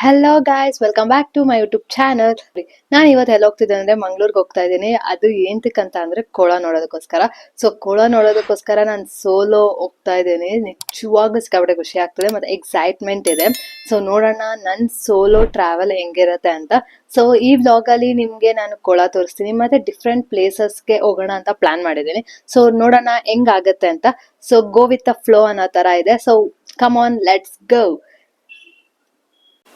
Hello guys, welcome back to my YouTube channel. ನಾನು ಇವತ್ತು ಎಲ್ಲಿ ಹೋಗ್ತಿದ್ದೇನೆ ಅಂದ್ರೆ ಮಂಗ್ಳೂರ್ಗೆ ಹೋಗ್ತಾ ಇದ್ದೀನಿ. ಅದು ಏಂತಕ್ಕಂತ ಅಂದ್ರೆ ಕೋಳ ನೋಡೋದಕ್ಕೋಸ್ಕರ. ಸೊ ಕೋಳ ನೋಡೋದಕ್ಕೋಸ್ಕರ ನಾನು ಸೋಲೋ ಹೋಗ್ತಾ ಇದ್ದೀನಿ. ನಿಜವಾಗೂ ಸಿಕ್ಕಾಪಟ್ಟೆ ಖುಷಿ ಆಗ್ತದೆ ಮತ್ತೆ ಎಕ್ಸೈಟ್ಮೆಂಟ್ ಇದೆ. ಸೊ ನೋಡೋಣ ನನ್ನ ಸೋಲೋ ಟ್ರಾವೆಲ್ ಹೆಂಗಿರುತ್ತೆ ಅಂತ. ಸೊ ಈ ವ್ಲಾಗ್ ಅಲ್ಲಿ ನಿಮ್ಗೆ ನಾನು ಕೋಳ ತೋರಿಸ್ತೀನಿ ಮತ್ತೆ ಡಿಫ್ರೆಂಟ್ ಪ್ಲೇಸಸ್ಗೆ ಹೋಗೋಣ ಅಂತ ಪ್ಲಾನ್ ಮಾಡಿದ್ದೀನಿ. ಸೊ ನೋಡೋಣ ಹೆಂಗಾಗತ್ತೆ ಅಂತ. So go with the flow ಅನ್ನೋ ತರ ಇದೆ. So come on, let's go.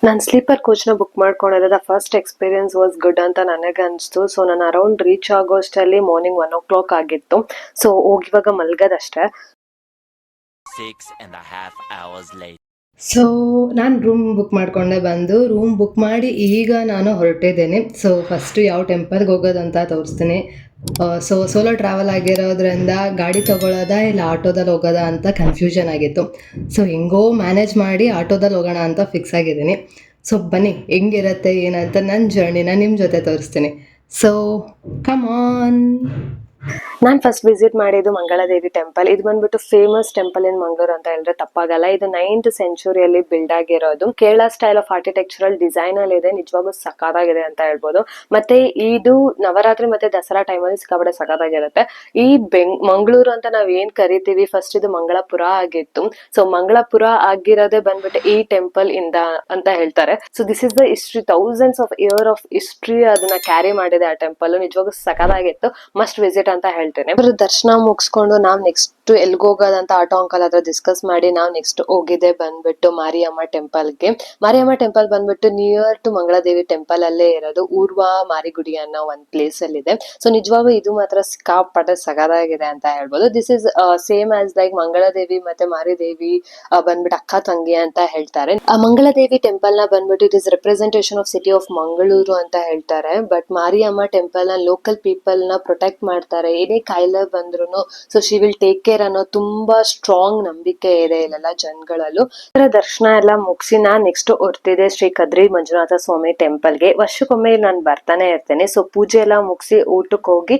ನಾನು ಸ್ಲೀಪರ್ ಕೋಚ್ನ ಬುಕ್ ಮಾಡ್ಕೊಂಡಿದ್ದೆ. ಫಸ್ಟ್ ಎಕ್ಸ್ಪೀರಿಯನ್ಸ್ ವಾಸ್ ಗುಡ್ ಅಂತ ನನಗೆ ಅನಿಸ್ತು. ಸೊ ನಾನು ಅರೌಂಡ್ ರೀಚ್ ಆಗೋಷ್ಟರಲ್ಲಿ ಮಾರ್ನಿಂಗ್ 1 o'clock ಆಗಿತ್ತು. ಸೊ ಹೋಗಿವಾಗ ಮಲ್ಗದಷ್ಟೇ. ಸೊ ನಾನು ರೂಮ್ ಬುಕ್ ಮಾಡ್ಕೊಂಡೆ ಬಂದು ರೂಮ್ ಬುಕ್ ಮಾಡಿ ಈಗ ನಾನು ಹೊರಟಿದ್ದೇನೆ. ಸೊ ಫಸ್ಟು ಯಾವ ಟೆಂಪಲ್ಗೆ ಹೋಗೋದಂತ ತೋರಿಸ್ತೀನಿ. ಸೊ ಸೋಲೋ ಟ್ರಾವೆಲ್ ಆಗಿರೋದ್ರಿಂದ ಗಾಡಿ ತೊಗೊಳ್ಳೋದಾ ಇಲ್ಲ ಆಟೋದಲ್ಲಿ ಹೋಗೋದಾ ಅಂತ ಕನ್ಫ್ಯೂಷನ್ ಆಗಿತ್ತು. ಸೊ ಹೆಂಗೋ ಮ್ಯಾನೇಜ್ ಮಾಡಿ ಆಟೋದಲ್ಲಿ ಹೋಗೋಣ ಅಂತ ಫಿಕ್ಸ್ ಆಗಿದ್ದೀನಿ. ಸೊ ಬನ್ನಿ ಹೆಂಗಿರುತ್ತೆ ಏನಂತ ನನ್ನ ಜರ್ನಿನ ನಿಮ್ಮ ಜೊತೆ ತೋರಿಸ್ತೀನಿ. So come on. ನಾನು ಫಸ್ಟ್ ವಿಸಿಟ್ ಮಾಡಿದ್ದು ಮಂಗಳಾದೇವಿ ಟೆಂಪಲ್. ಇದು ಬಂದ್ಬಿಟ್ಟು ಫೇಮಸ್ ಟೆಂಪಲ್ ಇನ್ ಮಂಗಳೂರು ಅಂತ ಹೇಳಿದ್ರೆ ತಪ್ಪಾಗಲ್ಲ. ಇದು 9th centuryಯಲ್ಲಿ ಬಿಲ್ಡ್ ಆಗಿರೋದು. Kerala style of architectural design ಅಲ್ಲಿ ಇದೆ. ನಿಜವಾಗೂ ಸಖತ್ತಾಗಿದೆ ಅಂತ ಹೇಳ್ಬೋದು. ಮತ್ತೆ ಇದು ನವರಾತ್ರಿ ಮತ್ತೆ ದಸರಾ ಟೈಮಲ್ಲಿ ಸಿಕ್ಕಾಪಟ್ಟೆ ಸಖತ್ತಾಗಿರುತ್ತೆ. ಈ ಮಂಗಳೂರು ಅಂತ ನಾವ್ ಏನ್ ಕರಿತೀವಿ, ಫಸ್ಟ್ ಇದು ಮಂಗಳಪುರ ಆಗಿತ್ತು. ಸೊ ಮಂಗಳಪುರ ಆಗಿರೋದೇ ಬಂದ್ಬಿಟ್ಟು ಈ ಟೆಂಪಲ್ ಇಂದ ಅಂತ ಹೇಳ್ತಾರೆ. So this is the history, thousands of year of history ಅದನ್ನ ಕ್ಯಾರಿ ಮಾಡಿದೆ ಆ ಟೆಂಪಲ್. ನಿಜವಾಗೂ ಸಖತ್ತಾಗಿತ್ತು, ಮಸ್ಟ್ ವಿಸಿಟ್ ಅಂತ ಹೇಳ್ತೇನೆ. ದರ್ಶನ ಮುಗಿಸ್ಕೊಂಡು ನಾವ್ ನೆಕ್ಸ್ಟ್ ಎಲ್ಗ್ ಹೋಗೋದಂತ ಆಟೋ ಅಂಕಲ್ ಹತ್ರ ಡಿಸ್ಕಸ್ ಮಾಡಿ ನಾವ್ ನೆಕ್ಸ್ಟ್ ಹೋಗಿದ್ದೆ ಬಂದ್ಬಿಟ್ಟು ಮಾರಿಯಮ್ಮ ಟೆಂಪಲ್ಗೆ. ಮಾರಿಯಮ್ಮ ಟೆಂಪಲ್ ಬಂದ್ಬಿಟ್ಟು ನಿಯರ್ ಟು ಮಂಗಳಾದೇವಿ ಟೆಂಪಲ್ ಅಲ್ಲೇ ಇರೋದು. ಊರ್ವ ಮಾರಿಗುಡಿ ಅನ್ನೋ ಒಂದ್ ಪ್ಲೇಸ್ ಅಲ್ಲಿ ಇದೆ. ಸೊ ನಿಜವಾಗೂ ಇದು ಮಾತ್ರ ಸಿಕ್ಕಾಪಟ್ಟೆ ಸಗದಾಗಿದೆ ಅಂತ ಹೇಳ್ಬೋದು. This is same as like Mangaladevi ಮತ್ತೆ ಮಾರಿದೇವಿ ಬಂದ್ಬಿಟ್ಟು ಅಕ್ಕ ತಂಗಿ ಅಂತ ಹೇಳ್ತಾರೆ. ಆ ಮಂಗಳಾದೇವಿ ಟೆಂಪಲ್ ನ ಬಂದ್ಬಿಟ್ಟು it is representation of city of Mangaluru ಅಂತ ಹೇಳ್ತಾರೆ. ಬಟ್ ಮಾರಿಯಮ್ಮ ಟೆಂಪಲ್ ನ ಲೋಕಲ್ ಪೀಪಲ್ ನ ಪ್ರೊಟೆಕ್ಟ್ ಮಾಡ್ತಾರೆ. ಏನೇ ಕಾಯಿಲೆ ಬಂದ್ರು so she will take care ಅನ್ನೋ ತುಂಬಾ ಸ್ಟ್ರಾಂಗ್ ನಂಬಿಕೆ ಇದೆ ಇಲ್ಲೆಲ್ಲ ಜನಗಳಲ್ಲೂ. ದರ್ಶನ ಎಲ್ಲ ಮುಗಿಸಿ ನಾನ್ ನೆಕ್ಸ್ಟ್ ಹೊರ್ತಿದೆ ಶ್ರೀ ಕದ್ರಿ ಮಂಜುನಾಥ ಸ್ವಾಮಿ ಟೆಂಪಲ್ಗೆ. ವರ್ಷಕ್ಕೊಮ್ಮೆ ನಾನು ಬರ್ತಾನೆ ಇರ್ತೇನೆ. ಸೊ ಪೂಜೆ ಎಲ್ಲ ಮುಗಿಸಿ ಊಟಕ್ಕೆ ಹೋಗಿ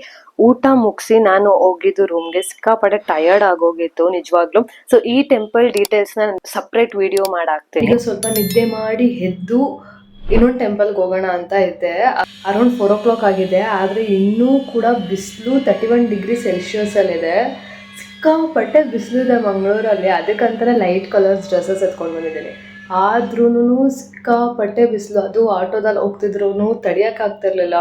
ಊಟ ಮುಗಿಸಿ ನಾನು ಹೋಗಿದ್ದು ರೂಮ್ಗೆ. ಸಿಕ್ಕಾಪಟ್ಟೆ ಟಯರ್ಡ್ ಆಗೋಗಿತ್ತು ನಿಜವಾಗ್ಲು. ಸೊ ಈ ಟೆಂಪಲ್ ಡೀಟೇಲ್ಸ್ ನ ಸಪ್ರೇಟ್ ವಿಡಿಯೋ ಮಾಡಾಕ್ತೀನಿ. ಸ್ವಲ್ಪ ನಿದ್ದೆ ಮಾಡಿ ಎದ್ದು ಇನ್ನೊಂದು ಟೆಂಪಲ್ಗೆ ಹೋಗೋಣ ಅಂತ ಇದ್ದೆ. ಅರೌಂಡ್ 4 o'clock ಆಗಿದೆ. ಆದರೆ ಇನ್ನೂ ಕೂಡ ಬಿಸಿಲು 31 degrees Celsius ಅಲ್ಲಿದೆ. ಸಿಕ್ಕಾಪಟ್ಟೆ ಬಿಸಿಲಿದೆ ಮಂಗಳೂರಲ್ಲಿ. ಅದಕ್ಕಂತಾನೆ ಲೈಟ್ ಕಲರ್ಸ್ ಡ್ರೆಸ್ಸಸ್ ಎತ್ಕೊಂಡು ಬಂದಿದ್ದೀನಿ. ಆದ್ರೂ ಸಿಕ್ಕಾಪಟ್ಟೆ ಬಿಸಿಲು. ಅದು ಆಟೋದಲ್ಲಿ ಹೋಗ್ತಿದ್ರು ತಡಿಯೋಕ್ಕಾಗ್ತಿರ್ಲಿಲ್ಲ.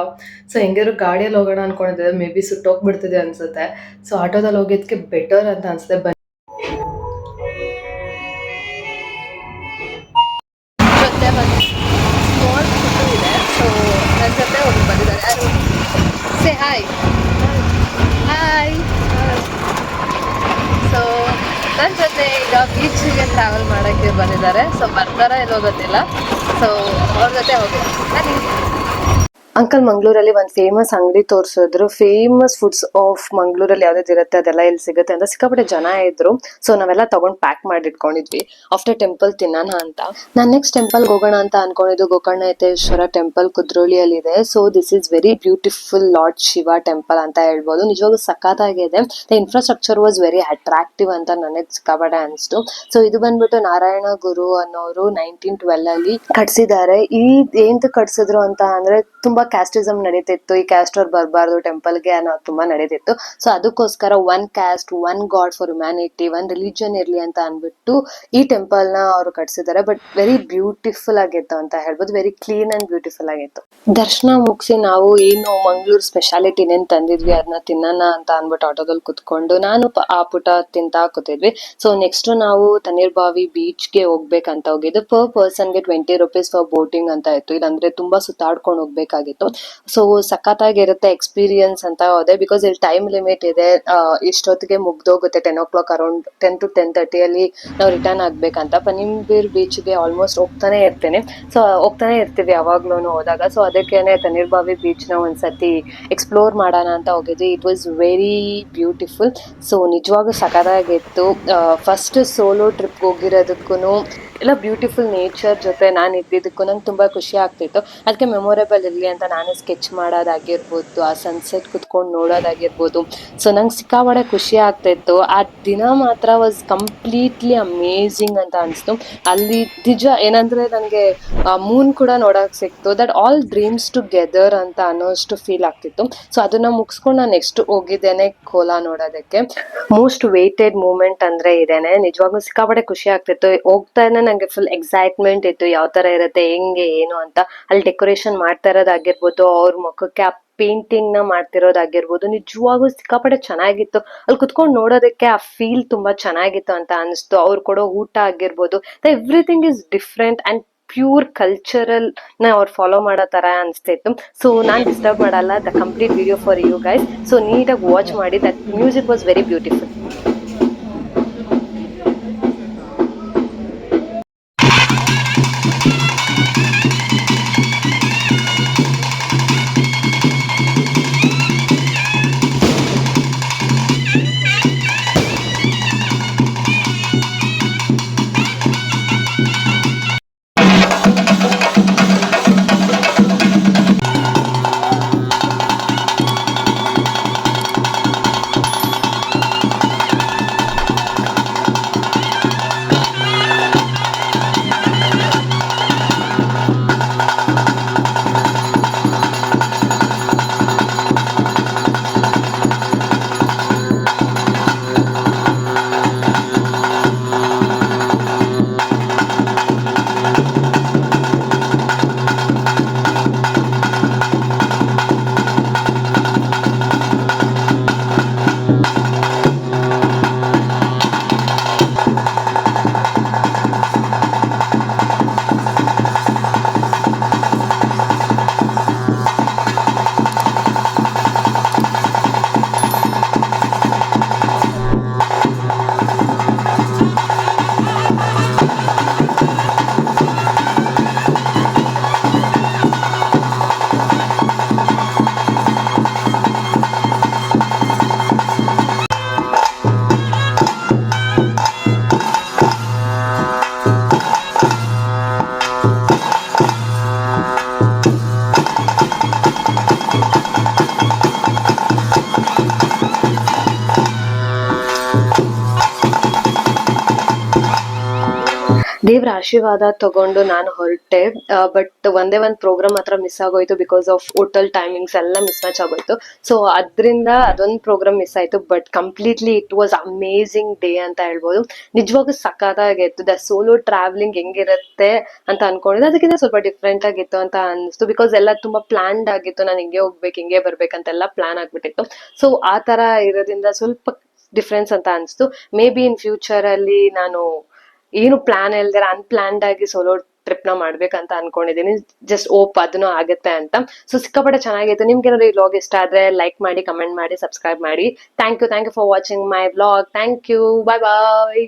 ಸೊ ಹೆಂಗಿದ್ರು ಗಾಡಿಯಲ್ಲಿ ಹೋಗೋಣ ಅನ್ಕೊಂಡಿದ್ದೆ. ಮೇ ಬಿ ಸುಟ್ಟೋಗ್ಬಿಡ್ತಿದೆ ಅನ್ಸುತ್ತೆ. ಸೊ ಆಟೋದಲ್ಲಿ ಹೋಗೋದಕ್ಕೆ ಬೆಟರ್ ಅಂತ ಅನ್ಸುತ್ತೆ. ಜೊತೆ ಒಬ್ರು ಬಂದಿದ್ದಾರೆ. Say hi hi. ಸೊ ನನ್ನ ಜೊತೆ ಈಗ ಬೀಚ್ಗೆ ಟ್ರಾವೆಲ್ ಮಾಡೋಕ್ಕೆ ಬಂದಿದ್ದಾರೆ. ಸೊ ಬರ್ತಾರ ಎಲ್ಲೋ ಗೊತ್ತಿಲ್ಲ. ಸೊ ಅವ್ರ ಜೊತೆ ಹೋಗೋಣ ಬನ್ನಿ. ಅಂಕಲ್ ಮಂಗಳೂರಲ್ಲಿ ಒಂದು ಫೇಮಸ್ ಅಂಗಡಿ ತೋರಿಸಿದ್ರು. ಫೇಮಸ್ ಫುಡ್ಸ್ ಆಫ್ ಮಂಗಳೂರಲ್ಲಿ ಯಾವ್ದು ಇರುತ್ತೆ ಅದೆಲ್ಲ ಇಲ್ಲಿ ಸಿಗುತ್ತೆ ಅಂತ. ಸಿಕ್ಕಾಪಟ್ಟೆ ಜನ ಇದ್ರು. ಸೊ ನಾವೆಲ್ಲ ತಗೊಂಡ್ ಪ್ಯಾಕ್ ಮಾಡಿ ಇಟ್ಕೊಂಡಿದ್ವಿ ಆಫ್ಟರ್ ಟೆಂಪಲ್ ತಿನ್ನೋಣ ಅಂತ. ನಾನು ನೆಕ್ಸ್ಟ್ ಟೆಂಪಲ್ಗೆ ಹೋಗೋಣ ಅಂತ ಅನ್ಕೊಂಡಿದ್ದು ಗೋಕರ್ಣೇಶ್ವರ ಟೆಂಪಲ್ ಕುದ್ರೋಳಿಯಲ್ಲಿ ಇದೆ. So this is very beautiful lord Shiva temple ಅಂತ ಹೇಳ್ಬೋದು. ನಿಜವಾಗೂ ಸಖತ್ತಾಗಿದೆ. The infrastructure was very attractive ಅಂತ ನನಗೆ ಸಿಕ್ಕಾಪಟ್ಟೆ ಅನಿಸ್ತು. ಸೊ ಇದು ಬಂದ್ಬಿಟ್ಟು ನಾರಾಯಣ ಗುರು ಅನ್ನೋರು 1912 ಅಲ್ಲಿ ಕಟ್ಸಿದ್ದಾರೆ. ಈ ಏಂತ ಕಟ್ಸಿದ್ರು ಅಂತ ಅಂದ್ರೆ ತುಂಬಾ ಕ್ಯಾಸ್ಟಿಸಮ್ ನಡೀತಿತ್ತು. ಈ ಕ್ಯಾಸ್ಟ್ ಅವ್ರು ಬರಬಾರ್ದು ಟೆಂಪಲ್ಗೆ ಅನ್ನೋದು ತುಂಬಾ ನಡೀತಿತ್ತು. ಸೊ ಅದಕ್ಕೋಸ್ಕರ one caste one god for humanity, one religion ಇರ್ಲಿ ಅಂತ ಅನ್ಬಿಟ್ಟು ಈ ಟೆಂಪಲ್ ನ ಅವರು ಕಟ್ಸಿದ್ದಾರೆ. ಬಟ್ ವೆರಿ ಬ್ಯೂಟಿಫುಲ್ ಆಗಿತ್ತು ಅಂತ ಹೇಳ್ಬೋದು. ವೆರಿ ಕ್ಲೀನ್ ಅಂಡ್ ಬ್ಯೂಟಿಫುಲ್ ಆಗಿತ್ತು. ದರ್ಶನ ಮುಗಿಸಿ ನಾವು ಏನು ಮಂಗಳೂರು ಸ್ಪೆಷಾಲಿಟಿ ಏನೇನು ತಂದಿದ್ವಿ ಅದನ್ನ ತಿನ್ನೋಣ ಅಂತ ಅನ್ಬಿಟ್ಟು ಆಟೋದಲ್ಲಿ ಕುತ್ಕೊಂಡು ನಾನು ಆ ಪುಟ ತಿಂತಾ ಕೂತಿದ್ವಿ. ಸೊ ನೆಕ್ಸ್ಟ್ ನಾವು ತಣ್ಣೀರ್ಬಾವಿ ಬೀಚ್ಗೆ ಹೋಗ್ಬೇಕಂತ ಹೋಗಿದ್ದು. ಪರ್ ಪರ್ಸನ್ಗೆ 20 rupees ಫಾರ್ ಬೋಟಿಂಗ್ ಅಂತ ಇತ್ತು. ಇಲ್ಲಾಂದ್ರೆ ತುಂಬಾ ಸುತ್ತಾಡ್ಕೊಂಡು ಹೋಗ್ಬೇಕಾಗಿತ್ತು. ಸೊ ಸಖತ್ತಾಗಿರುತ್ತೆ ಎಕ್ಸ್ಪೀರಿಯನ್ಸ್ ಅಂತ ಹೋದೆ. ಬಿಕಾಸ್ ಇಲ್ಲಿ ಟೈಮ್ ಲಿಮಿಟ್ ಇದೆ. ಇಷ್ಟೊತ್ತಿಗೆ ಮುಗ್ದೋಗುತ್ತೆ. 10 o'clock ಅರೌಂಡ್ 10 to 10:30 ಅಲ್ಲಿ ನಾವು ರಿಟರ್ನ್ ಆಗ್ಬೇಕಂತ. ಪನಿಂಬೀರ್ ಬೀಚ್ಗೆ ಆಲ್ಮೋಸ್ಟ್ ಹೋಗ್ತಾನೆ ಇರ್ತೀನಿ. ಸೊ ಹೋಗ್ತಾನೆ ಇರ್ತೀವಿ ಯಾವಾಗ್ಲೂ ಹೋದಾಗ. ಸೊ ಅದಕ್ಕೇನೆ ತಣ್ಣೀರ್ಬಾವಿ ಬೀಚ್ ನ ಒಂದ್ಸತಿ ಎಕ್ಸ್ಪ್ಲೋರ್ ಮಾಡೋಣ ಅಂತ ಹೋಗಿದ್ವಿ. It was very beautiful. So ನಿಜವಾಗೂ ಸಖತ್ತಾಗಿತ್ತು. ಫಸ್ಟ್ ಸೋಲೋ ಟ್ರಿಪ್ ಹೋಗಿರೋದಕ್ಕೂ ಎಲ್ಲ ಬ್ಯೂಟಿಫುಲ್ ನೇಚರ್ ಜೊತೆ ನಾನು ಇದ್ದಿದ್ದಕ್ಕೂ ನಂಗೆ ತುಂಬಾ ಖುಷಿ ಆಗ್ತಿತ್ತು. ಅದಕ್ಕೆ ಮೆಮೊರೇಬಲ್ ಇರಲಿ ಅಂತ ನಾನು ಸ್ಕೆಚ್ ಮಾಡೋದಾಗಿರ್ಬೋದು, ಆ ಸನ್ಸೆಟ್ ಕುತ್ಕೊಂಡು ನೋಡೋದಾಗಿರ್ಬೋದು. ಸೊ ನಂಗೆ ಸಿಕ್ಕಾಪಟ್ಟೆ ಖುಷಿ ಆಗ್ತಾಯಿತ್ತು. ಆ ದಿನ ಮಾತ್ರ ವಾಸ್ ಕಂಪ್ಲೀಟ್ಲಿ ಅಮೇಝಿಂಗ್ ಅಂತ ಅನಿಸ್ತು. ಅಲ್ಲಿ ನಿಜ ಏನಂದರೆ ನನಗೆ ಮೂನ್ ಕೂಡ ನೋಡೋಕೆ ಸಿಕ್ತು. ದಟ್ ಆಲ್ ಡ್ರೀಮ್ಸ್ ಟುಗೆದರ್ ಅಂತ ಅನ್ನೋಷ್ಟು ಫೀಲ್ ಆಗ್ತಿತ್ತು. ಸೊ ಅದನ್ನು ಮುಗಿಸ್ಕೊಂಡು ನಾನು ನೆಕ್ಸ್ಟ್ ಹೋಗಿದ್ದೇನೆ ಕೋಲಾ ನೋಡೋದಕ್ಕೆ. ಮೋಸ್ಟ್ ವೇಟೆಡ್ ಮೂಮೆಂಟ್ ಅಂದರೆ ಇದೇನೆ. ನಿಜವಾಗ್ಲೂ ಸಿಕ್ಕಾಪಟ್ಟೆ ಖುಷಿ ಆಗ್ತಿತ್ತು. ಹೋಗ್ತಾನೆ ನನಗೆ ಫುಲ್ ಎಕ್ಸೈಟ್ಮೆಂಟ್ ಇತ್ತು, ಯಾವ ಥರ ಇರುತ್ತೆ, ಹೆಂಗೆ ಏನು ಅಂತ. ಅಲ್ಲಿ ಡೆಕೋರೇಷನ್ ಮಾಡ್ತಾ ಇರೋದಾಗಿರ್ಬೋದು, ಅವ್ರ ಮುಖಕ್ಕೆ ಆ ಪೇಂಟಿಂಗ್ ನ ಮಾಡ್ತಿರೋದಾಗಿರ್ಬೋದು, ನಿಜವಾಗೂ ಸಿಕ್ಕಾಪಟ್ಟೆ ಚೆನ್ನಾಗಿತ್ತು. ಅಲ್ಲಿ ಕುತ್ಕೊಂಡು ನೋಡೋದಕ್ಕೆ ಆ ಫೀಲ್ ತುಂಬಾ ಚೆನ್ನಾಗಿತ್ತು ಅಂತ ಅನಿಸ್ತು. ಅವ್ರು ಕೊಡೋ ಊಟ ಆಗಿರ್ಬೋದು, everything is different and pure cultural ನ ಅವ್ರು ಫಾಲೋ ಮಾಡೋ ತರ ಅನಿಸ್ತಿತ್ತು. ಸೊ ನಾನು ಡಿಸ್ಟರ್ಬ್ ಮಾಡಲ್ಲ, the complete video for you guys. So ನೀಟಾಗಿ ವಾಚ್ ಮಾಡಿ. That music was very beautiful. ದೇವ್ರ ಆಶೀರ್ವಾದ ತಗೊಂಡು ನಾನು ಹೊರಟೆ. ಬಟ್ ಒಂದೇ ಒಂದು ಪ್ರೋಗ್ರಾಮ್ ಮಾತ್ರ ಮಿಸ್ ಆಗೋಯ್ತು ಬಿಕಾಸ್ ಆಫ್ ಹೋಟೆಲ್ ಟೈಮಿಂಗ್ಸ್ ಎಲ್ಲ ಮಿಸ್ ಮ್ಯಾಚ್ ಆಗೋಯ್ತು. ಸೊ ಅದರಿಂದ ಅದೊಂದು ಪ್ರೋಗ್ರಾಮ್ ಮಿಸ್ ಆಯ್ತು. But completely it was amazing day ಅಂತ ಹೇಳ್ಬೋದು. ನಿಜವಾಗೂ ಸಖತ್ತಾಗಿತ್ತು. ದ ಸೋಲೋ ಟ್ರಾವೆಲಿಂಗ್ ಹೆಂಗಿರುತ್ತೆ ಅಂತ ಅನ್ಕೊಂಡಿದ್ದೆ, ಅದಕ್ಕಿಂತ ಸ್ವಲ್ಪ ಡಿಫ್ರೆಂಟ್ ಆಗಿತ್ತು ಅಂತ ಅನಿಸ್ತು. ಬಿಕಾಸ್ ಎಲ್ಲ ತುಂಬಾ ಪ್ಲಾನ್ಡ್ ಆಗಿತ್ತು. ನಾನು ಹಿಂಗೆ ಹೋಗ್ಬೇಕು, ಹಿಂಗೆ ಬರ್ಬೇಕಂತೆಲ್ಲ ಪ್ಲಾನ್ ಆಗ್ಬಿಟ್ಟಿತ್ತು. ಸೊ ಆ ತರ ಇರೋದ್ರಿಂದ ಸ್ವಲ್ಪ ಡಿಫ್ರೆನ್ಸ್ ಅಂತ ಅನಿಸ್ತು. ಮೇ ಬಿ ಇನ್ ಫ್ಯೂಚರ್ ಅಲ್ಲಿ ನಾನು ಏನು ಪ್ಲಾನ್ ಇಲ್ದಿರ ಅನ್ಪ್ಲಾನ್ಡ್ ಆಗಿ ಸೋಲೋ ಟ್ರಿಪ್ ನ ಮಾಡ್ಬೇಕಂತ ಅನ್ಕೊಂಡಿದೀನಿ. ಜಸ್ಟ್ ಓಪ್ ಅದನ್ನು ಆಗುತ್ತೆ ಅಂತ. ಸೊ ಸಿಕ್ಕಾಪಟ್ಟೆ ಚೆನ್ನಾಗಿತ್ತು. ನಿಮ್ಗೆ ಏನಾದ್ರು ಈ ವ್ಲಾಗ್ ಇಷ್ಟ ಆದ್ರೆ ಲೈಕ್ ಮಾಡಿ, ಕಮೆಂಟ್ ಮಾಡಿ, ಸಬ್ಸ್ಕ್ರೈಬ್ ಮಾಡಿ. Thank you for watching my vlog. Thank you. Bye bye.